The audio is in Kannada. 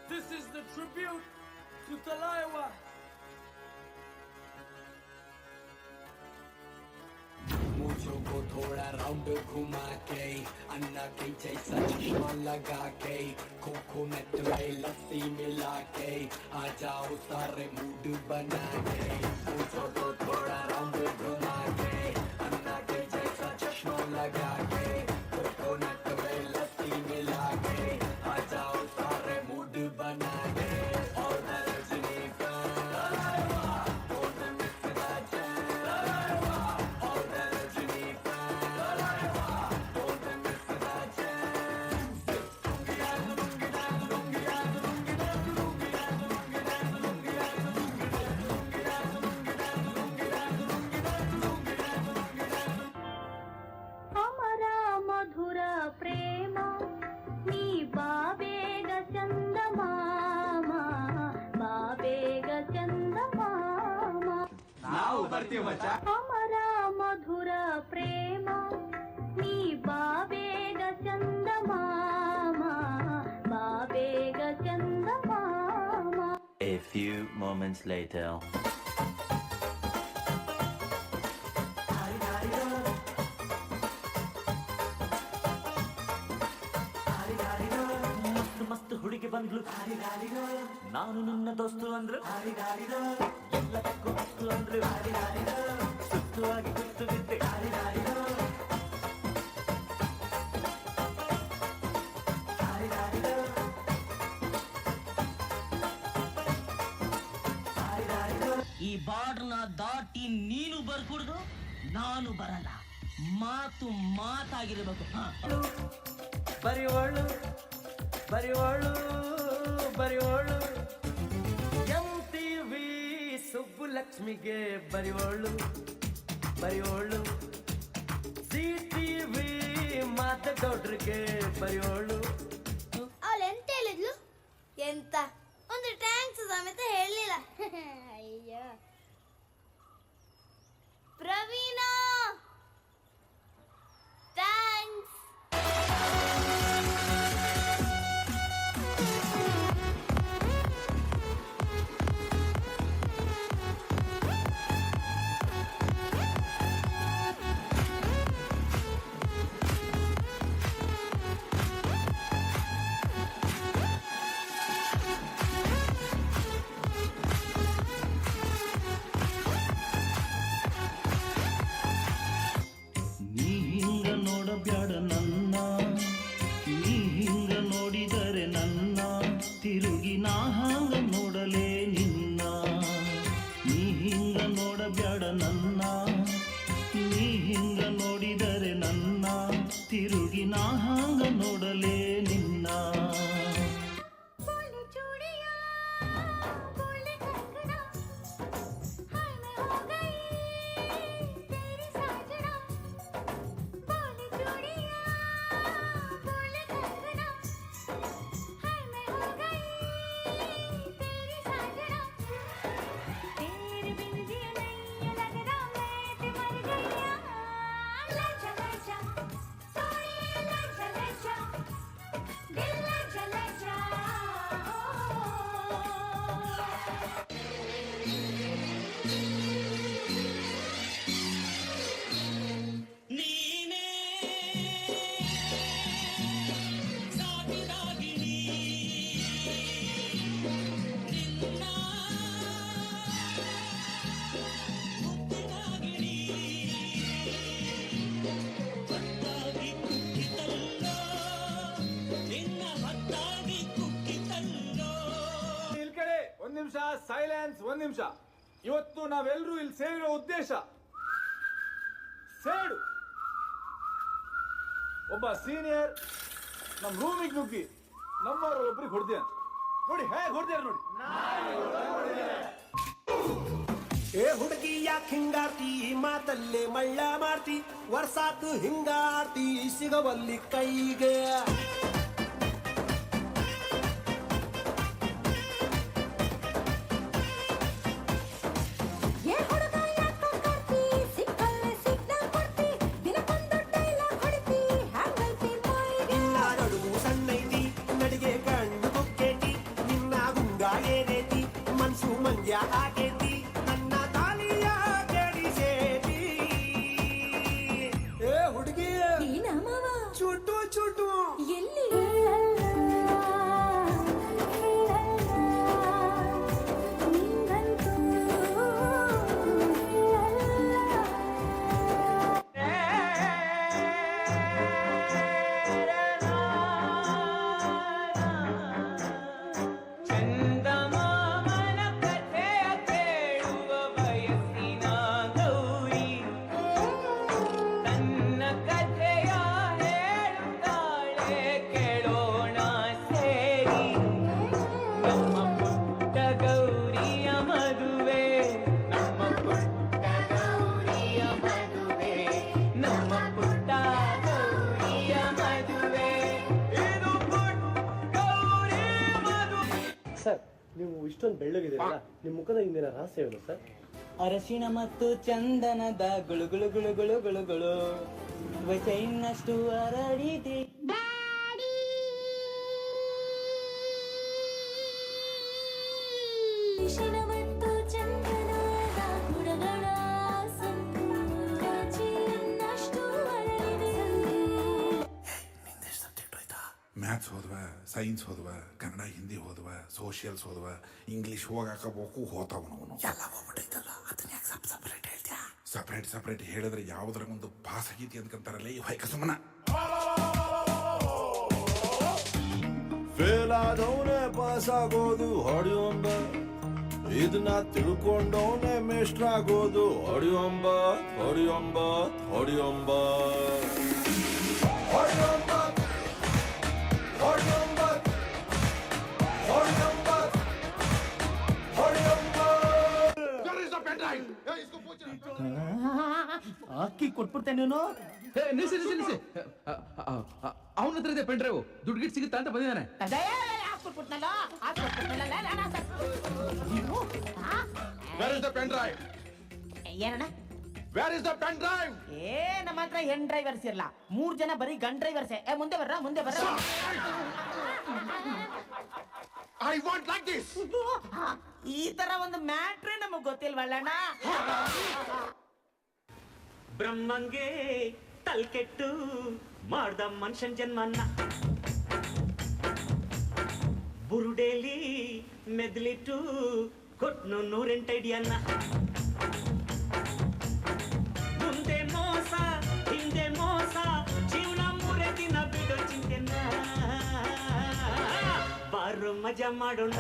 This is the tribute to Talaiwa. मूछों को थोड़ा राउंड घुमा के अन्ना के जैसा चश्मा लगा के कोकोनट में लस्सी मिला के आ जाओ सारे मूड बना के मूछों को थोड़ा राउंड घुमा के अन्ना के जैसा चश्मा लगा के कोकोनट में लस्सी मिला के आ जाओ सारे मूड बना के और ಮಧುರ ಪ್ರೇಮ ನೀ ಬಾಬೇಗ ಚಂದಮಾಮ ಬಾಬೇಗ ಚಂದಮಾಮ ನಾವು ಬರ್ತೀವಿ ಮಚ್ಚ. ಅಮರ ಮಧುರ ಪ್ರೇಮ ನೀ ಬಾಬೇಗ ಚಂದಮಾಮ ಬಾಬೇಗ ಚಂದಮಾಮ. A few moments later. ಮಸ್ತ್ ಹುಡುಗಿ ಬಂದ್ಲು ನಾನು ನಿನ್ನ ದೋಸ್ತು ಅಂದ್ರು ಎಲ್ಲದಕ್ಕೂ ಮಸ್ತು ಅಂದ್ರು ಸುತ್ತುವಾಗಿ ಕುತ್ತು ಬಿದ್ದೆ ಈ ಬಾರ್ಡ್ನ ದಾಟಿ ನೀನು ಬರ್ಕೂಡ್ದು ನಾನು ಬರಲ್ಲ ಮಾತು ಮಾತಾಗಿರ್ಬೇಕು. ಬರಿವಳು ಬರಿವಳು ಬರಿವಳು MTV ಸುಬ್ಬುಲಕ್ಷ್ಮಿಗೆ ಬರಿವಳು ಬರಿವಳು CTV ಮಾತಗೌಡ್ರಿಗೆ ಬರಿವಳು. ಅವಳು ಎಂತ ಹೇಳಿದ್ಲು? ಎಂತ ಒಂದು ಟ್ಯಾಂಕ್ಸ್ ಸಮೇತ ಹೇಳಲಿಲ್ಲ. ಅಯ್ಯೋ ಪ್ರವೀಣ ಥ್ಯಾಂಕ್ಸ್. ನೋಡಬ್ಯಾಡ ನನ್ನ ನೀ ಹಿಂಗ ನೋಡಿದರೆ ನನ್ನ ತಿರುಗಿ ನಾ ಹಂಗ ನೋಡಲೇ ನಿನ್ನ ನೀ ಹಿಂಗ ನೋಡಬ್ಯಾಡ ನನ್ನ ನೀ ಹಿಂಗ ನೋಡಿದರೆ ನನ್ನ ತಿರುಗಿ ನಾ ಹಂಗ ನೋಡಲೇ ನಿನ್ನ. ನಿಮಿಷ ಸೈಲೆನ್ಸ್. ಒಂದ್ ನಿಮಿಷ. ಇವತ್ತು ನಾವೆಲ್ಲರೂ ಇಲ್ಲಿ ಸೇರಿರೋ ಉದ್ದೇಶ ಸೇಡು. ಒಬ್ಬ ಸೀನಿಯರ್ ನಮ್ಮ ರೂಮಿಗೆ ನುಗ್ಗಿ ನಮ್ಮವ್ರ ಒಬ್ರಿಗೆ ಹೊಡ್ದೆ ನೋಡಿ ಹೇಗೆ ಹೊಡ್ದ್ಯಾರ ನೋಡಿ. ಏ ಹುಡುಗಿ ಯಾಕೆ ಹಿಂಗಾರ್ತಿ ಮಾತಲ್ಲೇ ಮಳ್ಳ ಮಾಡ್ತಿ ವರ್ಷಾತು ಹಿಂಗಾರ್ತಿ ಸಿಗವಲ್ಲಿ ಕೈಗೆ ನಡುವು ಸಣ್ಣೈತಿ ನಡಿಗೆ ಕಣ್ಣು ಕುಕ್ಕೇತಿ ನಿನ್ನ ಗುಂಗ ಏನೇತಿ ಮನ್ಸು ಮಂಡ್ಯ ಆಗೇತಿ ನನ್ನ ತಾಲಿಯ ಕೆಡಿಸೇತಿ ಏ ಹುಡುಗಿ ಚುಟು ಚುಟು ಎಲ್ಲಿ ಸರ್, ನೀವು ಇಷ್ಟೊಂದು ಬೆಳ್ಳಗಿದ್ದೀರಲ್ಲ, ನಿಮ್ಮ ಮುಖದ ಹಿಂದಿನ ರಹಸ್ಯ ಏನು ಸರ್? ಅರಶಿನ ಮತ್ತು ಚಂದನದ ಗುಳು ಗುಳು ಗುಳು ಗುಳು ಗುಳು ಗುಳು ತ್ವಚ ಇನ್ನಷ್ಟು ಹರಡಿದೆ. ಮತ್ತು ಚಂದನದ ಗುಣಗಳ ಸಂಪೂರ್ಣಷ್ಟು ಹರಡಿದೆ. ಮ್ಯಾಥ್ಸ್ ಹೋದ್ವ, ಸೈನ್ಸ್ ಹೋದ್ವ, ಕನ್ನಡ ಹಿಂದಿ ಹೋದ್ವ, ಸೋಷಿಯಲ್ಸ್ ಹೋದ್ವ, ಇಂಗ್ಲಿಷ್ ಹೋಗಾಕಬೇಕು ಹೋತಾವನವನು ಎಲ್ಲ ಹೋಗ್ಬಿಟ್ಟೈತಲ್ಲ. ಅದನ್ನ ಯಾಕೆ ಸಪ್ರೇಟ್ ಹೇಳ್ತೀಯಾ? ಸಪ್ರೇಟ್ ಹೇಳಿದ್ರೆ ಯಾವುದರ ಒಂದು ಪಾಸ್ ಆಗೈತಿ ಅಂದ್ಕಂತಾರಲ್ಲ ಈ ಹೊಯ್ಕ ಸುಮ್ಮನ. ಫೇಲ್ ಆದವನೇ ಪಾಸ್ ಆಗೋದು ಹೊಡಿಯೊಂಬ, ಇದನ್ನ ತಿಳ್ಕೊಂಡವನೇ ಮೇಷ್ಟ್ರಾಗೋದು ಹೊಡಿಯೊಂಬ ಹೊಡಿಯೊಂಬ ಹೊಡಿಯೊಂಬ ಹೊಡಿಯೊಂಬ ಹೊಡಿಯೊಂಬ ಹೊಡಿಯೊಂಬ ಹೊಡಿಯೊಂಬ. ಅಕ್ಕಿ ಕೊಟ್ಬಿಡ್ತೇನೆ ನೀನು. ನಿಲ್ಸಿ ಅವನ ಹತ್ರ ಇದೆ ಪೆನ್ ಡ್ರೈವ್. ದುಡ್ಡು ಗಿಟ್ ಸಿಗುತ್ತಾ ಅಂತ ಬಂದಿದ್ದಾನೆ. Where is the pen drive? ಏನಣ್ಣ? Where is the pen drive? ನಮ್ಮ ಹತ್ರ ಹೆಣ್ ಡ್ರೈವರ್ಸ್ ಇರಲ್ಲ, 3 ಜನ ಬರೀ ಗನ್ ಡ್ರೈವರ್ಸ್. ಮುಂದೆ ಬರ್ರ. I want like this. ಈ ತರ ಒಂದು ಮ್ಯಾಟ್ರೇ ನಮಗ್ ಗೊತ್ತಿಲ್ವಲ್ಲಣ್ಣ. ಬ್ರಹ್ಮಂಗೆ ತಲ್ಕೆಟ್ಟು ಮಾಡ್ದ ಮನುಷ್ಯನ್ ಜನ್ಮನ್ನ, ಬುರುಡೇಲಿ ಮೆದ್ಲಿಟ್ಟು ಕೊಟ್ನು 108 ಅಡಿಯನ್ನ. ಮುಂದೆ ಮೋಸ ಹಿಂದೆ ಮೋಸ, ಜೀವನ 3 ದಿನ ಬಿಡೋ ಚಿಂತೆನ, ಬಾರು ಮಜಾ ಮಾಡೋಣ.